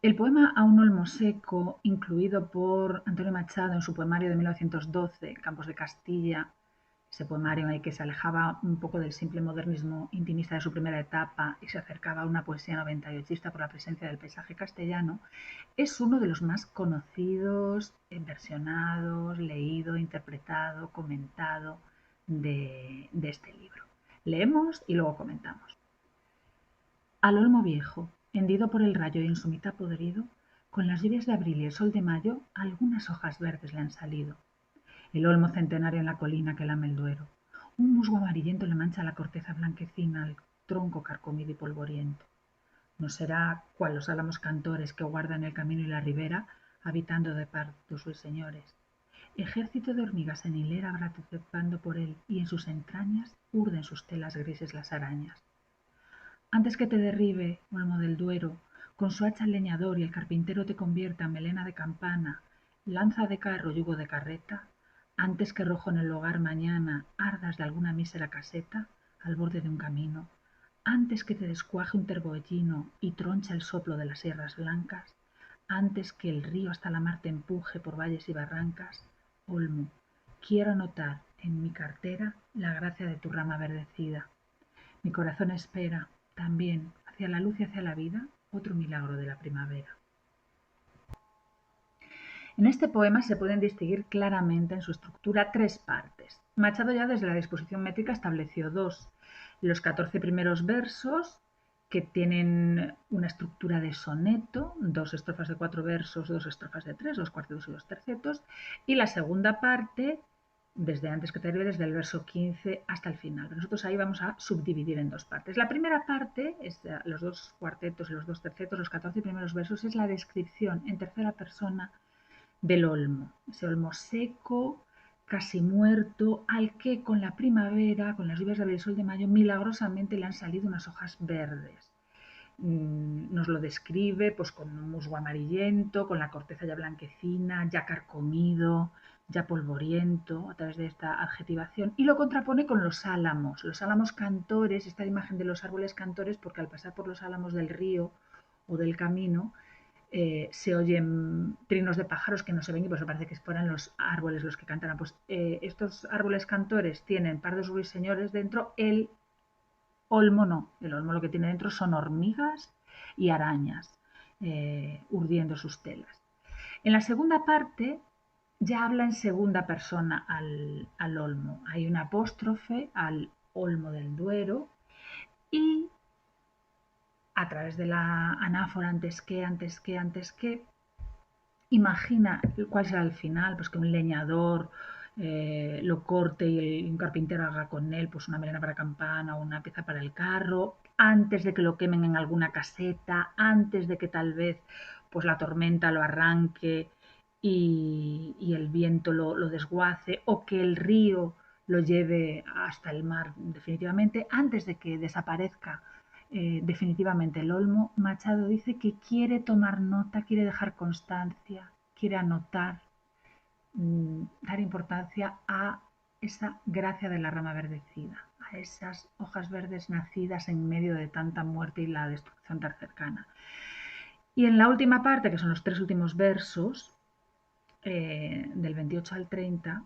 El poema A un olmo seco, incluido por Antonio Machado en su poemario de 1912, Campos de Castilla, ese poemario en el que se alejaba un poco del simple modernismo intimista de su primera etapa y se acercaba a una poesía noventayotista por la presencia del paisaje castellano, es uno de los más conocidos, versionados, leído, interpretado, comentado de este libro. Leemos y luego comentamos. Al olmo viejo, hendido por el rayo y en su mitad podrido, con las lluvias de abril y el sol de mayo, algunas hojas verdes le han salido. El olmo centenario en la colina que lame el Duero. Un musgo amarillento le mancha la corteza blanquecina al tronco carcomido y polvoriento. No será cual los álamos cantores que guardan el camino y la ribera, habitando de partos ruiseñores. Ejército de hormigas en hilera habrá trepando por él, y en sus entrañas urden sus telas grises las arañas. Antes que te derribe, olmo del Duero, con su hacha el leñador y el carpintero te convierta en melena de campana, lanza de carro, yugo de carreta, antes que rojo en el hogar mañana ardas de alguna mísera caseta, al borde de un camino, antes que te descuaje un terbollino y troncha el soplo de las sierras blancas, antes que el río hasta la mar te empuje por valles y barrancas, olmo, quiero anotar en mi cartera la gracia de tu rama verdecida. Mi corazón espera, también, hacia la luz y hacia la vida, otro milagro de la primavera. En este poema se pueden distinguir claramente en su estructura tres partes. Machado ya desde la disposición métrica estableció dos. Los 14 primeros versos, que tienen una estructura de soneto, dos estrofas de 4 versos, dos estrofas de 3, dos cuartetos y dos tercetos, y la segunda parte, desde antes que te arribe, desde el verso 15 hasta el final. Nosotros ahí vamos a subdividir en dos partes. La primera parte, es los dos cuartetos y los dos tercetos, los 14 primeros versos, es la descripción en tercera persona del olmo, ese olmo seco, casi muerto, al que con la primavera, con las lluvias del sol de mayo, milagrosamente le han salido unas hojas verdes. Nos lo describe pues con un musgo amarillento, con la corteza ya blanquecina, ya carcomido, ya polvoriento, a través de esta adjetivación, y lo contrapone con los álamos cantores, esta imagen de los árboles cantores, porque al pasar por los álamos del río o del camino, se oyen trinos de pájaros que no se ven y pues parece que fueran los árboles los que cantan. Pues estos árboles cantores tienen pardos ruiseñores dentro, el olmo no, el olmo lo que tiene dentro son hormigas y arañas urdiendo sus telas. En la segunda parte ya habla en segunda persona al olmo, hay una apóstrofe al olmo del Duero y a través de la anáfora antes que, imagina cuál será el final, pues que un leñador lo corte y un carpintero haga con él pues una melena para campana o una pieza para el carro, antes de que lo quemen en alguna caseta, antes de que tal vez pues la tormenta lo arranque y el viento lo desguace, o que el río lo lleve hasta el mar definitivamente, antes de que desaparezca definitivamente el olmo. Machado dice que quiere tomar nota, quiere dejar constancia, quiere anotar, dar importancia a esa gracia de la rama verdecida, a esas hojas verdes nacidas en medio de tanta muerte y la destrucción tan cercana. Y en la última parte, que son los tres últimos versos, del 28 al 30,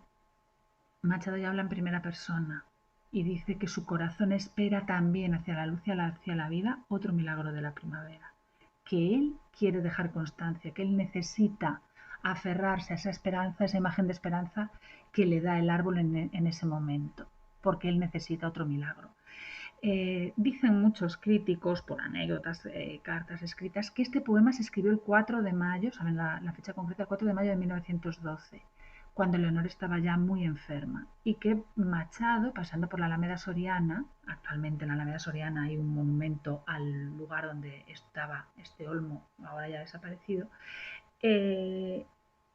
Machado ya habla en primera persona y dice que su corazón espera también hacia la luz y hacia la vida otro milagro de la primavera, que él quiere dejar constancia, que él necesita aferrarse a esa esperanza, esa imagen de esperanza que le da el árbol en ese momento, porque él necesita otro milagro. Dicen muchos críticos, por anécdotas, cartas escritas, que este poema se escribió el 4 de mayo, saben la fecha concreta, el 4 de mayo de 1912, cuando Leonor estaba ya muy enferma, y que Machado, pasando por la Alameda Soriana, actualmente en la Alameda Soriana hay un monumento al lugar donde estaba este olmo, ahora ya desaparecido,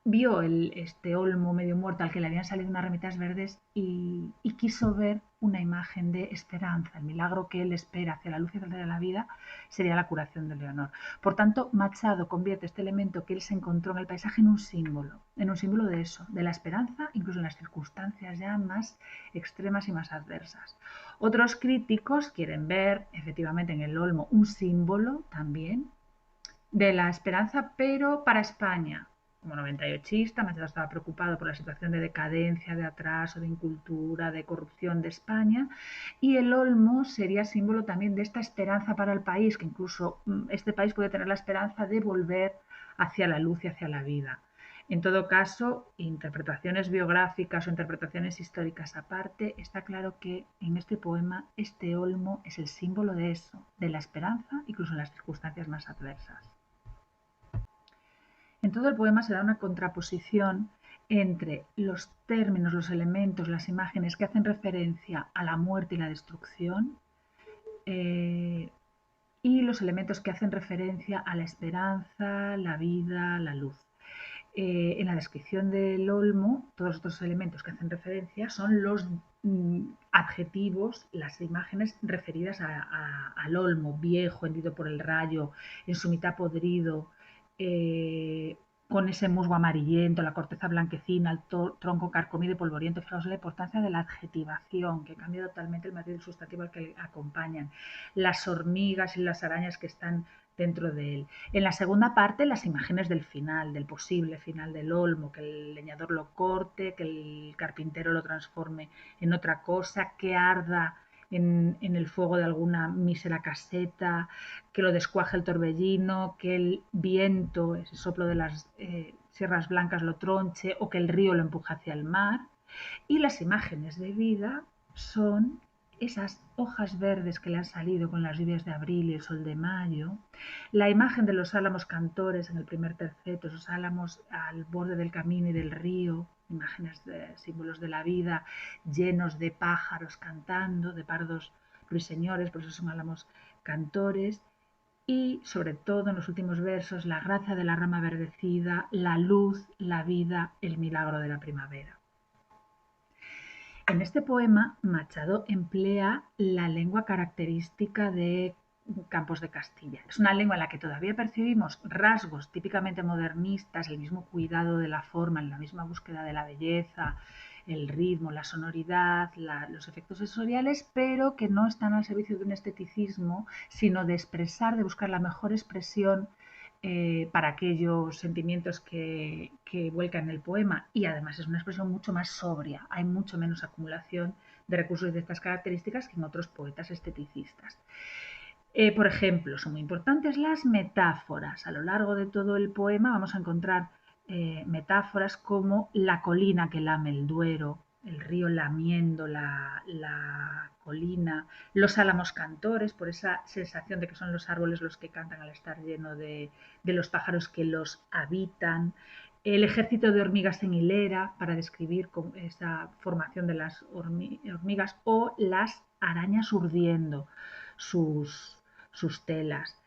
vio este olmo medio muerto al que le habían salido unas ramitas verdes y quiso ver una imagen de esperanza. El milagro que él espera hacia la luz y hacia la vida sería la curación de Leonor. Por tanto, Machado convierte este elemento que él se encontró en el paisaje en un símbolo de eso, de la esperanza, incluso en las circunstancias ya más extremas y más adversas. Otros críticos quieren ver efectivamente en el olmo un símbolo también de la esperanza, pero para España. Como 98ista, Machado estaba preocupado por la situación de decadencia, de atraso, de incultura, de corrupción de España, y el olmo sería símbolo también de esta esperanza para el país, que incluso este país puede tener la esperanza de volver hacia la luz y hacia la vida. En todo caso, interpretaciones biográficas o interpretaciones históricas aparte, está claro que en este poema este olmo es el símbolo de eso, de la esperanza, incluso en las circunstancias más adversas. En todo el poema se da una contraposición entre los términos, los elementos, las imágenes que hacen referencia a la muerte y la destrucción, eh, y los elementos que hacen referencia a la esperanza, la vida, la luz. En la descripción del olmo, todos estos elementos que hacen referencia son los adjetivos, las imágenes referidas al olmo, viejo, hendido por el rayo, en su mitad podrido, eh, con ese musgo amarillento, la corteza blanquecina, el tronco carcomido y polvoriento. Fijaos la importancia de la adjetivación, que cambia totalmente el material sustantivo al que le acompañan. Las hormigas y las arañas que están dentro de él. En la segunda parte, las imágenes del final, del posible final del olmo, que el leñador lo corte, que el carpintero lo transforme en otra cosa, que arda en el fuego de alguna mísera caseta, que lo descuaje el torbellino, que el viento, ese soplo de las sierras blancas lo tronche o que el río lo empuje hacia el mar. Y las imágenes de vida son esas hojas verdes que le han salido con las lluvias de abril y el sol de mayo, la imagen de los álamos cantores en el primer terceto, esos álamos al borde del camino y del río, imágenes de símbolos de la vida, llenos de pájaros cantando, de pardos ruiseñores, por eso son álamos cantores, y sobre todo en los últimos versos, la gracia de la rama verdecida, la luz, la vida, el milagro de la primavera. En este poema, Machado emplea la lengua característica de Campos de Castilla. Es una lengua en la que todavía percibimos rasgos típicamente modernistas, el mismo cuidado de la forma, la misma búsqueda de la belleza, el ritmo, la sonoridad, los efectos sensoriales, pero que no están al servicio de un esteticismo, sino de expresar, de buscar la mejor expresión para aquellos sentimientos que vuelcan el poema, y además es una expresión mucho más sobria, hay mucho menos acumulación de recursos de estas características que en otros poetas esteticistas. Por ejemplo, son muy importantes las metáforas. A lo largo de todo el poema vamos a encontrar metáforas como la colina que lame el Duero, el río lamiendo la colina, los álamos cantores, por esa sensación de que son los árboles los que cantan al estar lleno de los pájaros que los habitan, el ejército de hormigas en hilera para describir esa formación de las hormigas, o las arañas urdiendo sus telas.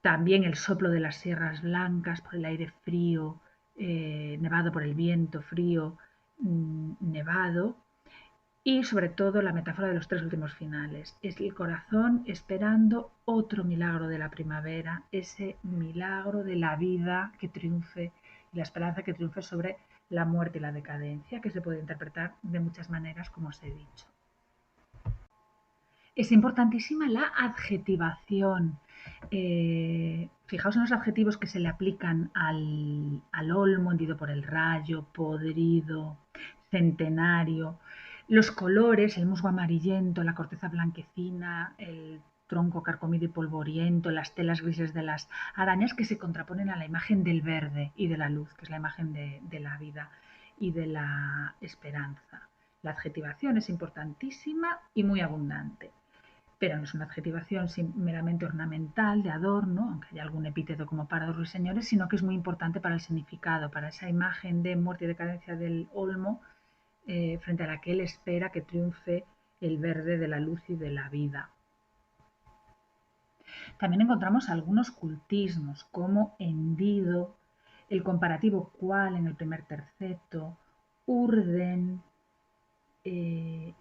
También el soplo de las sierras blancas por el aire frío, nevado por el viento frío, nevado. Y sobre todo la metáfora de los tres últimos finales. Es el corazón esperando otro milagro de la primavera, ese milagro de la vida que triunfe y la esperanza que triunfe sobre la muerte y la decadencia, que se puede interpretar de muchas maneras, como os he dicho. Es importantísima la adjetivación. Fijaos en los adjetivos que se le aplican al olmo hendido por el rayo, podrido, centenario. Los colores, el musgo amarillento, la corteza blanquecina, el tronco carcomido y polvoriento, las telas grises de las arañas, que se contraponen a la imagen del verde y de la luz, que es la imagen de la vida y de la esperanza. La adjetivación es importantísima y muy abundante, pero no es una adjetivación meramente ornamental, de adorno, aunque haya algún epíteto como pardos ruiseñores, sino que es muy importante para el significado, para esa imagen de muerte y decadencia del olmo, frente a la que él espera que triunfe el verde de la luz y de la vida. También encontramos algunos cultismos, como hendido, el comparativo cual en el primer terceto, urden,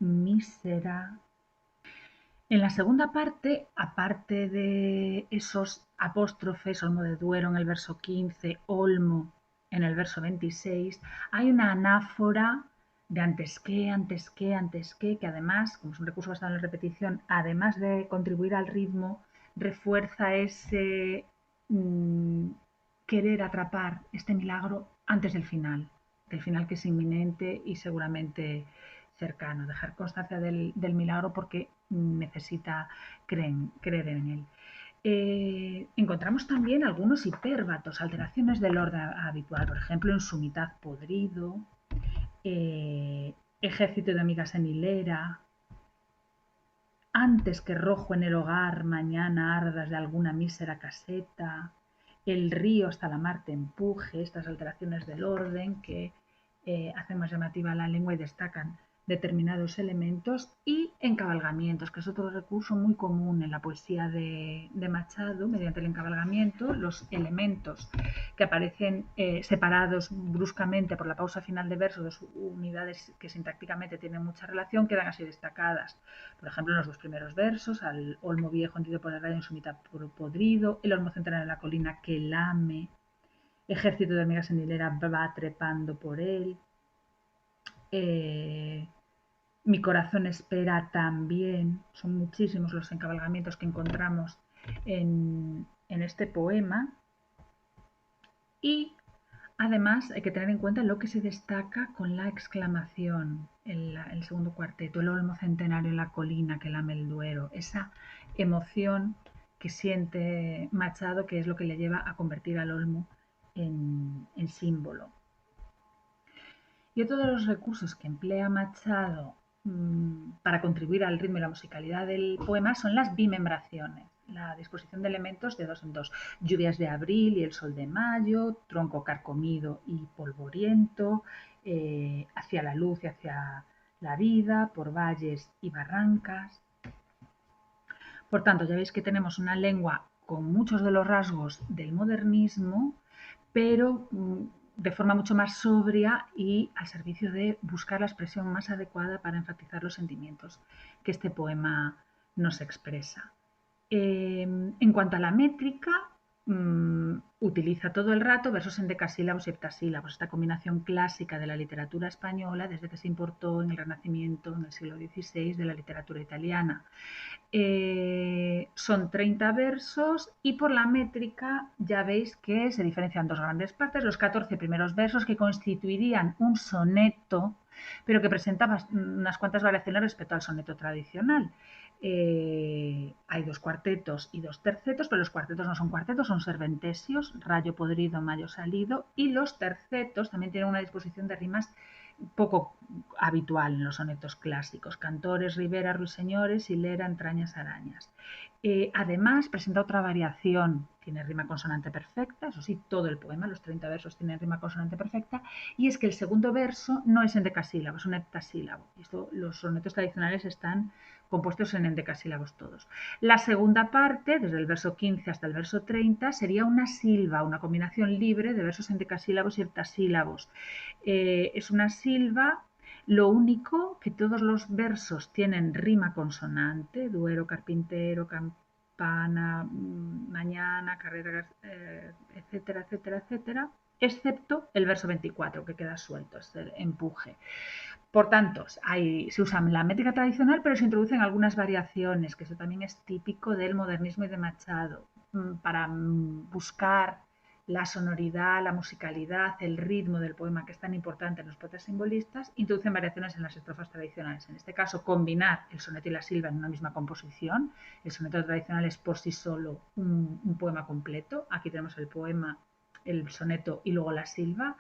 mísera. En la segunda parte, aparte de esos apóstrofes, Olmo de Duero en el verso 15, Olmo en el verso 26, hay una anáfora de antes que además, como es un recurso basado en la repetición, además de contribuir al ritmo, refuerza ese querer atrapar este milagro antes del final que es inminente y seguramente cercano, dejar constancia del milagro porque necesita creer en él. Encontramos también algunos hipérbatos, alteraciones del orden habitual, por ejemplo, en su mitad podrido, ejército de amigas en hilera, antes que rojo en el hogar, mañana ardas de alguna mísera caseta, el río hasta la mar te empuje, estas alteraciones del orden que hacen más llamativa la lengua y destacan determinados elementos, y encabalgamientos, que es otro recurso muy común en la poesía de Machado. Mediante el encabalgamiento, los elementos que aparecen separados bruscamente por la pausa final de verso, dos unidades que sintácticamente tienen mucha relación, quedan así destacadas. Por ejemplo, en los dos primeros versos, al olmo viejo hendido por el rayo en su mitad podrido, el olmo central en la colina que lame, ejército de hormigas en hilera va trepando por él, mi corazón espera también. Son muchísimos los encabalgamientos que encontramos en este poema. Y además hay que tener en cuenta lo que se destaca con la exclamación en el segundo cuarteto, el olmo centenario en la colina que lame el Duero, esa emoción que siente Machado, que es lo que le lleva a convertir al olmo en símbolo. Y otro de los recursos que emplea Machado para contribuir al ritmo y la musicalidad del poema son las bimembraciones, la disposición de elementos de dos en dos, lluvias de abril y el sol de mayo, tronco carcomido y polvoriento, hacia la luz y hacia la vida, por valles y barrancas. Por tanto, ya veis que tenemos una lengua con muchos de los rasgos del modernismo, pero de forma mucho más sobria y al servicio de buscar la expresión más adecuada para enfatizar los sentimientos que este poema nos expresa. En cuanto a la métrica, utiliza todo el rato versos en decasílabos y heptasílabos, esta combinación clásica de la literatura española desde que se importó en el Renacimiento, en el siglo XVI, de la literatura italiana. Son 30 versos y por la métrica ya veis que se diferencian dos grandes partes, los 14 primeros versos que constituirían un soneto, pero que presentaba unas cuantas variaciones respecto al soneto tradicional. Hay dos cuartetos y dos tercetos, pero los cuartetos no son cuartetos, son serventesios, rayo podrido, mayo salido, y los tercetos también tienen una disposición de rimas poco habitual en los sonetos clásicos, cantores, ribera, ruiseñores, hilera, entrañas, arañas. Además, presenta otra variación, tiene rima consonante perfecta, eso sí, todo el poema, los 30 versos tienen rima consonante perfecta, y es que el segundo verso no es endecasílabo, es un heptasílabo. Esto, los sonetos tradicionales están compuestos en endecasílabos todos. La segunda parte, desde el verso 15 hasta el verso 30, sería una silva, una combinación libre de versos endecasílabos y heptasílabos. Es una silva, lo único que todos los versos tienen rima consonante, Duero, carpintero, campana, mañana, carrera, etcétera, etcétera, etcétera, excepto el verso 24, que queda suelto, es el empuje. Por tanto, se usa la métrica tradicional, pero se introducen algunas variaciones, que eso también es típico del modernismo y de Machado, para buscar la sonoridad, la musicalidad, el ritmo del poema, que es tan importante en los poetas simbolistas, introducen variaciones en las estrofas tradicionales. En este caso, combinar el soneto y la silva en una misma composición. El soneto tradicional es por sí solo un poema completo. Aquí tenemos el poema, el soneto y luego la silva.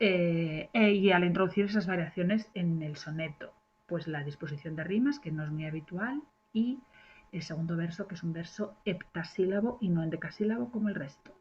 Y al introducir esas variaciones en el soneto, pues la disposición de rimas, que no es muy habitual, y el segundo verso, que es un verso heptasílabo y no endecasílabo como el resto.